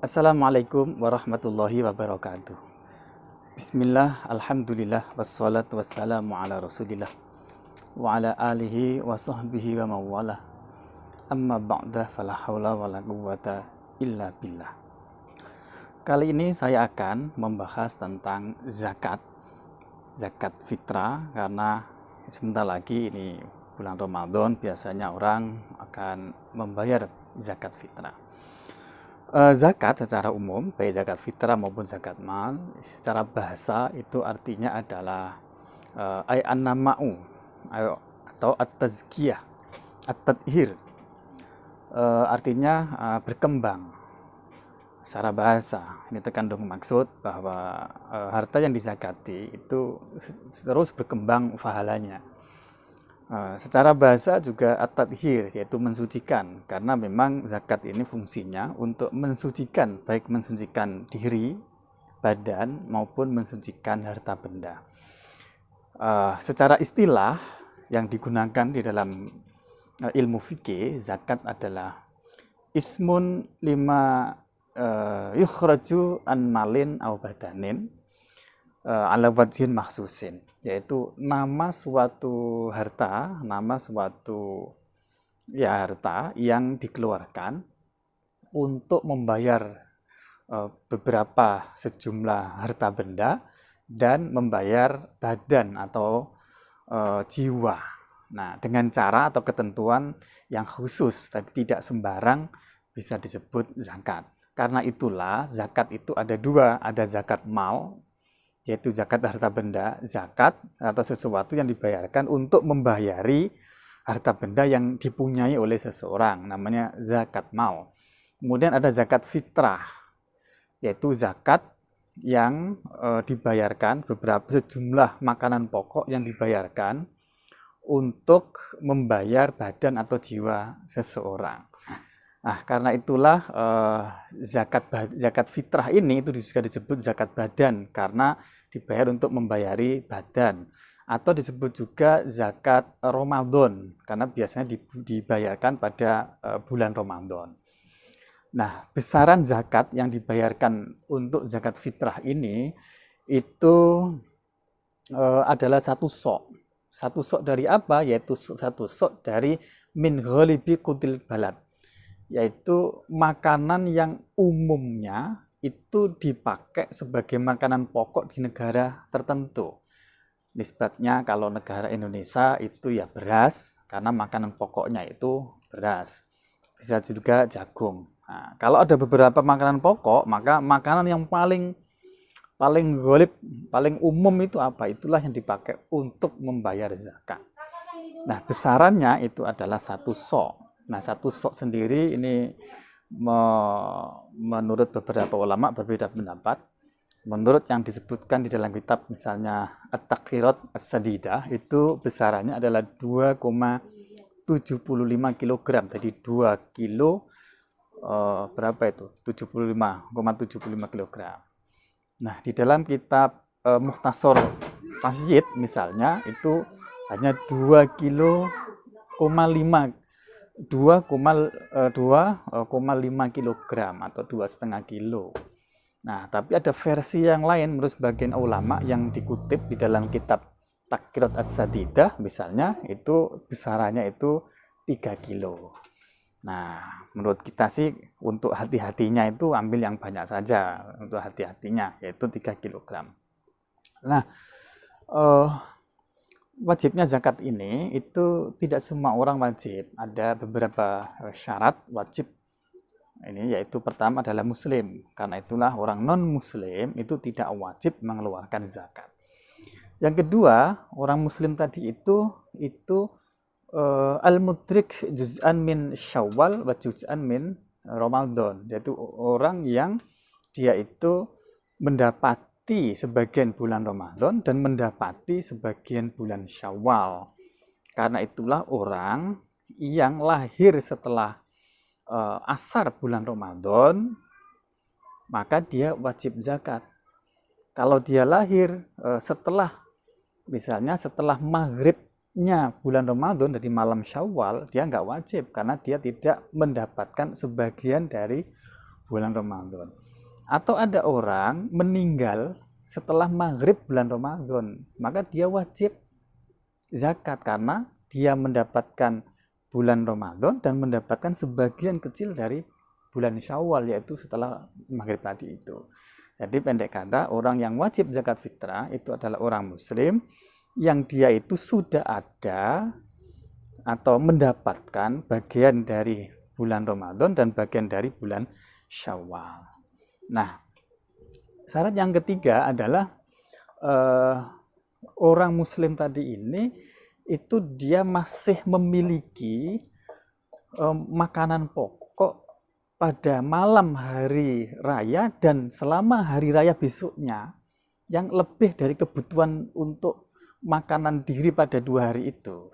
Assalamualaikum warahmatullahi wabarakatuh. Bismillah, alhamdulillah, wassalatu wassalamu ala rasulillah wa ala alihi wa sahbihi wa mawalah. Amma ba'da fala hawla wa la quwwata illa billah. Kali ini saya akan membahas tentang zakat fitrah, karena sebentar lagi ini bulan Ramadan, biasanya orang akan membayar zakat fitrah. Zakat secara umum, baik zakat fitrah maupun zakat mal, secara bahasa itu artinya adalah ay an-nama'u atau at-tazkiyah, at-tadhir. Artinya berkembang. Secara bahasa, ini terkandung maksud bahwa harta yang dizakati itu terus berkembang pahalanya. Secara bahasa juga at-tadhir, yaitu mensucikan, karena memang zakat ini fungsinya untuk mensucikan, baik mensucikan diri, badan, maupun mensucikan harta benda. Secara istilah yang digunakan di dalam ilmu fikih, zakat adalah ismun lima yukhraju an malin au badanin ala wajhin mahsusin, yaitu nama suatu harta yang dikeluarkan untuk membayar beberapa sejumlah harta benda dan membayar badan atau jiwa. Nah, dengan cara atau ketentuan yang khusus, tapi tidak sembarang bisa disebut zakat. Karena itulah zakat itu ada dua, ada zakat mal, yaitu zakat harta benda, zakat atau sesuatu yang dibayarkan untuk membayari harta benda yang dipunyai oleh seseorang, namanya zakat mal. Kemudian ada zakat fitrah, yaitu zakat yang dibayarkan, beberapa sejumlah makanan pokok yang dibayarkan untuk membayar badan atau jiwa seseorang. Nah, karena itulah zakat fitrah ini itu juga disebut zakat badan, karena dibayar untuk membayari badan, atau disebut juga zakat Ramadan, karena biasanya dibayarkan pada bulan Ramadan. Nah, besaran zakat yang dibayarkan untuk zakat fitrah ini itu adalah satu sok. Satu sok dari apa? Yaitu satu sok dari min ghalibi qutil balad, yaitu makanan yang umumnya itu dipakai sebagai makanan pokok di negara tertentu. Nisbatnya kalau negara Indonesia itu ya beras, karena makanan pokoknya itu beras. Bisa juga jagung. Nah, kalau ada beberapa makanan pokok, maka makanan yang paling ghalib, paling umum itu apa? Itulah yang dipakai untuk membayar zakat. Nah, besarannya itu adalah satu sok. Nah, satu sok sendiri ini menurut beberapa ulama berbeda pendapat. Menurut yang disebutkan di dalam kitab misalnya At-Taqrirat As-Sadidah, itu besarannya adalah 2,75 kg. Jadi 2 kilo berapa itu? 75,75 kg. Nah, di dalam kitab Mukhtasar Tasyid misalnya itu hanya 2,5 kilogram atau 2,5 kilo. Nah, tapi ada versi yang lain menurut sebagian ulama yang dikutip di dalam kitab Taqrirat As-Sadidah misalnya, itu besarannya itu 3 kilo. Nah, menurut kita sih untuk hati-hatinya itu ambil yang banyak saja, untuk hati-hatinya yaitu 3 kilogram. Nah, wajibnya zakat ini itu tidak semua orang wajib. Ada beberapa syarat wajib ini, yaitu pertama adalah muslim. Karena itulah orang non-muslim itu tidak wajib mengeluarkan zakat. Yang kedua, orang muslim tadi itu al-mudrik juz'an min Syawal wa juz'an min Ramadan, yaitu orang yang dia itu mendapati sebagian bulan Ramadan dan mendapati sebagian bulan Syawal. Karena itulah orang yang lahir setelah asar bulan Ramadan, maka dia wajib zakat. Kalau dia lahir misalnya setelah maghribnya bulan Ramadan dari malam Syawal, dia nggak wajib karena dia tidak mendapatkan sebagian dari bulan Ramadan. Atau ada orang meninggal setelah maghrib bulan Ramadan, maka dia wajib zakat karena dia mendapatkan bulan Ramadan dan mendapatkan sebagian kecil dari bulan Syawal, yaitu setelah maghrib tadi itu. Jadi pendek kata, orang yang wajib zakat fitrah itu adalah orang muslim yang dia itu sudah ada atau mendapatkan bagian dari bulan Ramadan dan bagian dari bulan Syawal. Nah, syarat yang ketiga adalah orang muslim tadi ini itu dia masih memiliki makanan pokok pada malam hari raya dan selama hari raya besoknya yang lebih dari kebutuhan untuk makanan diri pada 2 hari itu.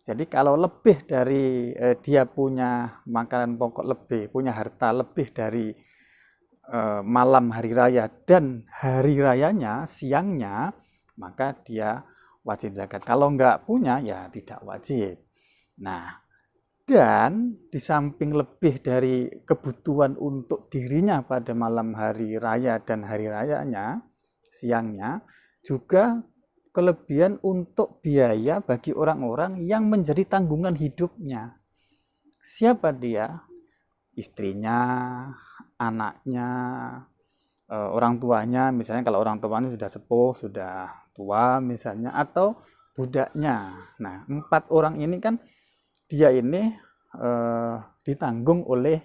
Jadi kalau lebih dari dia punya makanan pokok lebih, punya harta lebih dari malam hari raya dan hari rayanya siangnya, maka dia wajib zakat. Kalau nggak punya ya tidak wajib. Nah, dan di samping lebih dari kebutuhan untuk dirinya pada malam hari raya dan hari rayanya siangnya, juga kelebihan untuk biaya bagi orang-orang yang menjadi tanggungan hidupnya. Siapa dia? Istrinya, anaknya, orang tuanya, misalnya kalau orang tuanya sudah sepuh, sudah tua misalnya, atau budaknya. Nah, 4 orang ini kan dia ini ditanggung oleh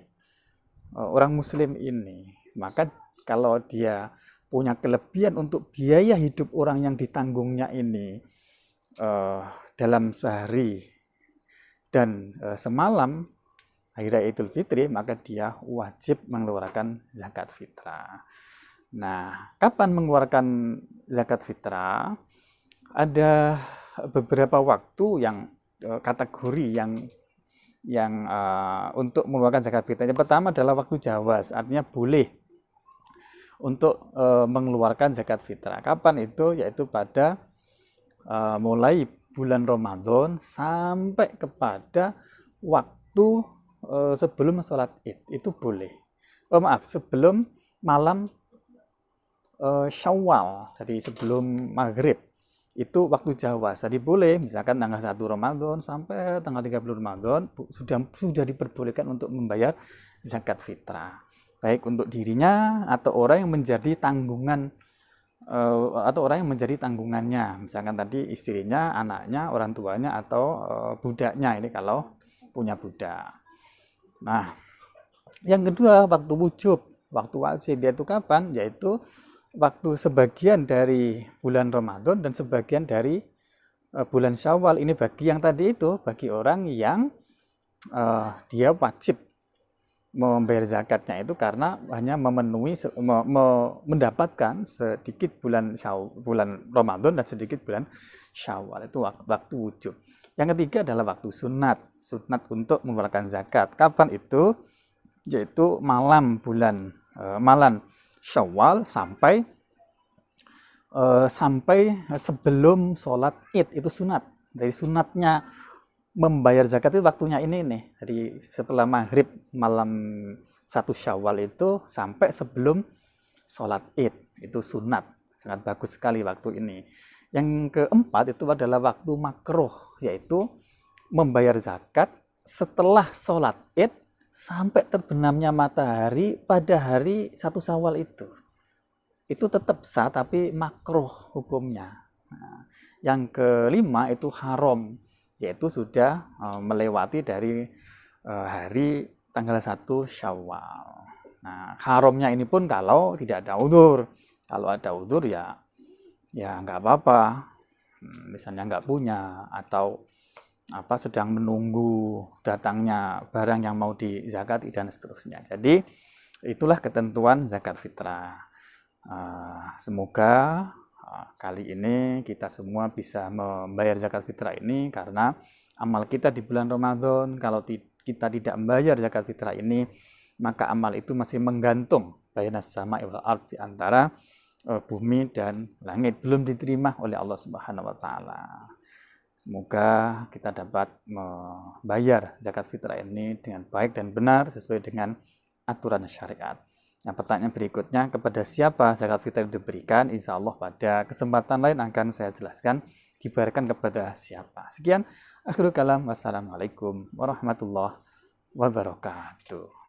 orang muslim ini. Maka kalau dia punya kelebihan untuk biaya hidup orang yang ditanggungnya ini dalam sehari dan semalam hari raya Idul Fitri, maka dia wajib mengeluarkan zakat fitrah. Nah, kapan mengeluarkan zakat fitrah? Ada beberapa waktu yang kategori yang untuk mengeluarkan zakat fitrah. Yang pertama adalah waktu jawaz, artinya boleh untuk mengeluarkan zakat fitrah. Kapan itu? Yaitu pada mulai bulan Ramadan sampai kepada waktu sebelum sholat id, itu boleh. Sebelum malam Syawal, jadi sebelum maghrib, itu waktu jawaz. Jadi boleh, misalkan tanggal 1 Ramadan sampai tanggal 30 Ramadan sudah diperbolehkan untuk membayar zakat fitrah, baik untuk dirinya atau orang yang menjadi tanggungan atau orang yang menjadi tanggungannya, misalkan tadi istrinya, anaknya, orang tuanya, atau budaknya, ini kalau punya budak. Nah, yang kedua waktu wujub, waktu wajib, yaitu kapan? Yaitu waktu sebagian dari bulan Ramadan dan sebagian dari bulan Syawal. Ini bagi yang tadi itu, bagi orang yang dia wajib membayar zakatnya itu karena hanya memenuhi mendapatkan sedikit bulan Ramadan dan sedikit bulan Syawal, itu waktu wujub. Yang ketiga adalah waktu sunat untuk mengeluarkan zakat. Kapan itu? Yaitu malam Syawal sampai sebelum sholat id, itu sunat. Dari sunatnya membayar zakat itu waktunya ini nih. Jadi setelah maghrib malam 1 Syawal itu sampai sebelum sholat id, itu sunat. Sangat bagus sekali waktu ini. Yang keempat itu adalah waktu makruh, yaitu membayar zakat setelah sholat id sampai terbenamnya matahari pada hari 1 Syawal itu. Itu tetap sah tapi makruh hukumnya. Nah, yang kelima itu haram, yaitu sudah melewati dari hari tanggal 1 Syawal. Nah, haramnya ini pun kalau tidak ada udzur. Kalau ada udzur ya nggak apa-apa, misalnya nggak punya atau sedang menunggu datangnya barang yang mau dizakati dan seterusnya. Jadi itulah ketentuan zakat fitrah. Semoga kali ini kita semua bisa membayar zakat fitrah ini, karena amal kita di bulan Ramadan, kalau kita tidak membayar zakat fitrah ini, maka amal itu masih menggantung bainas sama'i wal ardh, di antara bumi dan langit, belum diterima oleh Allah Subhanahu wa taala. Semoga kita dapat membayar zakat fitrah ini dengan baik dan benar sesuai dengan aturan syariat. Nah, pertanyaan berikutnya, kepada siapa zakat fitrah diberikan? Insya Allah pada kesempatan lain akan saya jelaskan diberikan kepada siapa. Sekian, akhirul kalam. Wassalamualaikum warahmatullahi wabarakatuh.